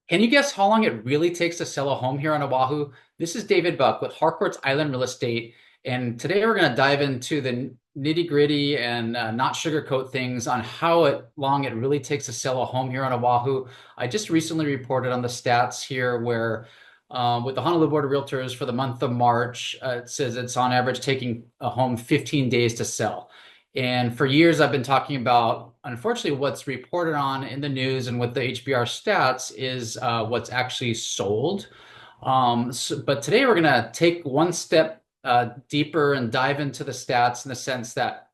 Can you guess how long it really takes to sell a home here on Oahu? This is David Buck with Harcourts Island Real Estate, and today we're going to dive into the nitty-gritty and not sugarcoat things on long it really takes to sell a home here on Oahu. I just recently reported on the stats here where with the Honolulu Board of Realtors for the month of March, it says it's on average taking a home 15 days to sell. And for years, I've been talking about, unfortunately, what's reported on in the news and with the HBR stats is what's actually sold. But today we're going to take one step deeper and dive into the stats in the sense that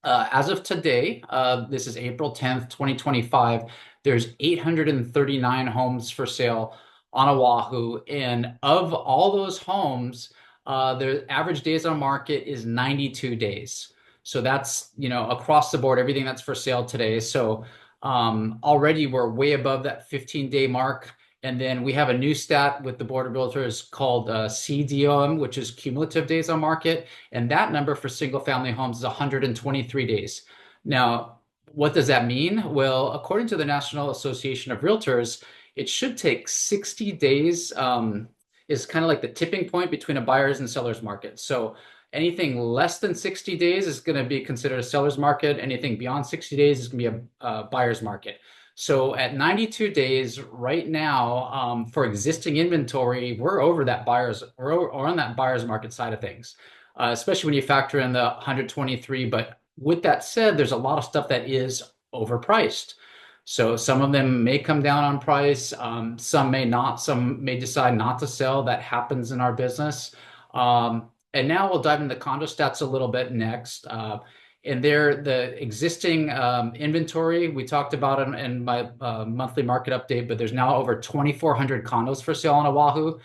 as of today, this is April 10th, 2025, there's 839 homes for sale on Oahu. And of all those homes, the average days on market is 92 days. So that's, across the board, everything that's for sale today. So already we're way above that 15-day mark. And then we have a new stat with the Board of Realtors called CDOM, which is Cumulative Days on Market. And that number for single family homes is 123 days. Now, what does that mean? Well, according to the National Association of Realtors, it should take 60 days, is kind of like the tipping point between a buyer's and seller's market. So anything less than 60 days is going to be considered a seller's market. Anything beyond 60 days is going to be a buyer's market. So at 92 days right now, for existing inventory, we're on that buyer's market side of things, especially when you factor in the 123. But with that said, there's a lot of stuff that is overpriced. So some of them may come down on price, some may not, some may decide not to sell. That happens in our business. And now we'll dive into condo stats a little bit next. And there, the existing inventory, we talked about it in my monthly market update, but there's now over 2,400 condos for sale on Oahu.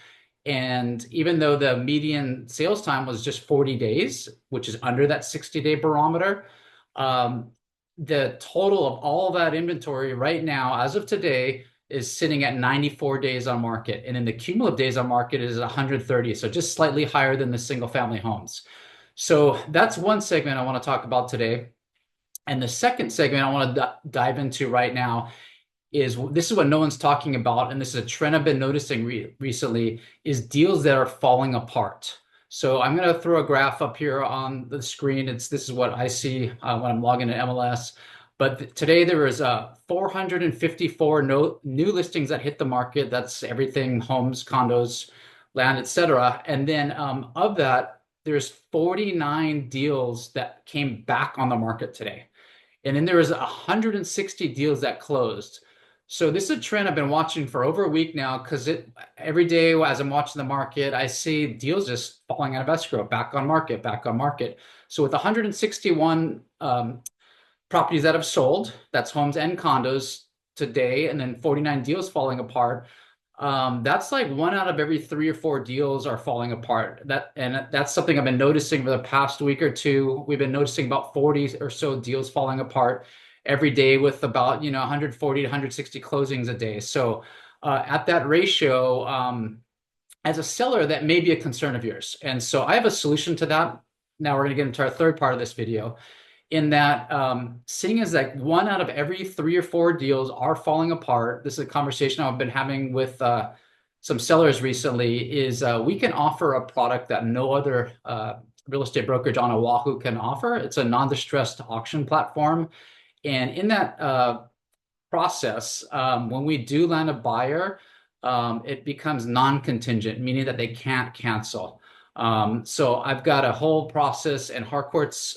And even though the median sales time was just 40 days, which is under that 60-day barometer, the total of all that inventory right now, as of today, is sitting at 94 days on market. And then the cumulative days on market is 130, so just slightly higher than the single family homes. So that's one segment I want to talk about today. And the second segment I want to dive into right now is this is what no one's talking about, and this is a trend I've been noticing recently, is deals that are falling apart. So I'm going to throw a graph up here on the screen. This is what I see when I'm logging in MLS. But today there was 454 new listings that hit the market. That's everything: homes, condos, land, etc. And then of that, there's 49 deals that came back on the market today. And then there was 160 deals that closed. So this is a trend I've been watching for over a week now, because every day as I'm watching the market, I see deals just falling out of escrow, back on market, back on market. So with 161 properties that have sold, that's homes and condos today, and then 49 deals falling apart, that's like 1 out of every 3 or 4 deals are falling apart. That's something I've been noticing for the past week or two. We've been noticing about 40 or so deals falling apart every day, with about 140 to 160 closings a day. So at that ratio, as a seller, that may be a concern of yours. And so I have a solution to that. Now we're going to get into our third part of this video, in that seeing as that 1 out of every 3 or 4 deals are falling apart. This is a conversation I've been having with some sellers recently, is we can offer a product that no other real estate brokerage on Oahu can offer. It's a non-distressed auction platform. And in that process, when we do land a buyer, it becomes non-contingent, meaning that they can't cancel. So I've got a whole process, and Harcourts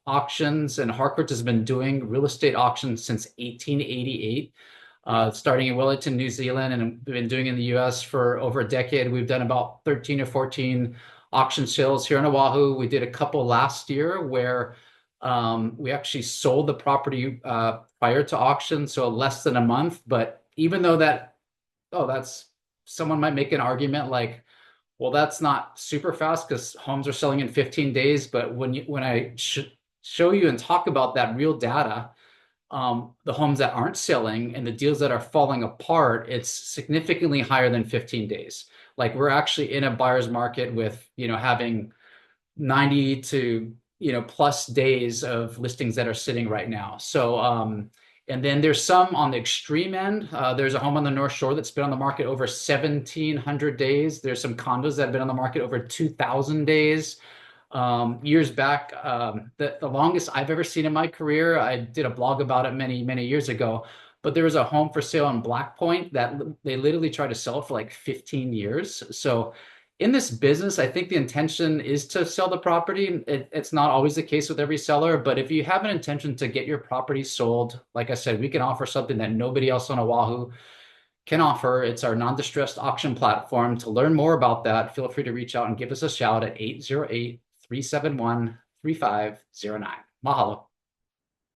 auctions, and Harcourts has been doing real estate auctions since 1888, starting in Wellington, New Zealand, and we've been doing it in the US for over a decade. We've done about 13 or 14 auction sales here on Oahu. We did a couple last year where we actually sold the property prior to auction, so less than a month. But even though that's, someone might make an argument like, well, that's not super fast because homes are selling in 15 days. But when I show you and talk about that real data, the homes that aren't selling and the deals that are falling apart, it's significantly higher than 15 days. Like, we're actually in a buyer's market with, having 90 to plus days of listings that are sitting right now. So And then there's some on the extreme end. There's a home on the North Shore that's been on the market over 1,700 days. There's some condos that have been on the market over 2,000 days. Years back, the longest I've ever seen in my career, I did a blog about it many, many years ago, but there was a home for sale in Black Point that they literally tried to sell for like 15 years. So in this business, I think the intention is to sell the property. It's not always the case with every seller, but if you have an intention to get your property sold, like I said, we can offer something that nobody else on Oahu can offer. It's our non-distressed auction platform. To learn more about that, feel free to reach out and give us a shout at 808-371-3509. Mahalo.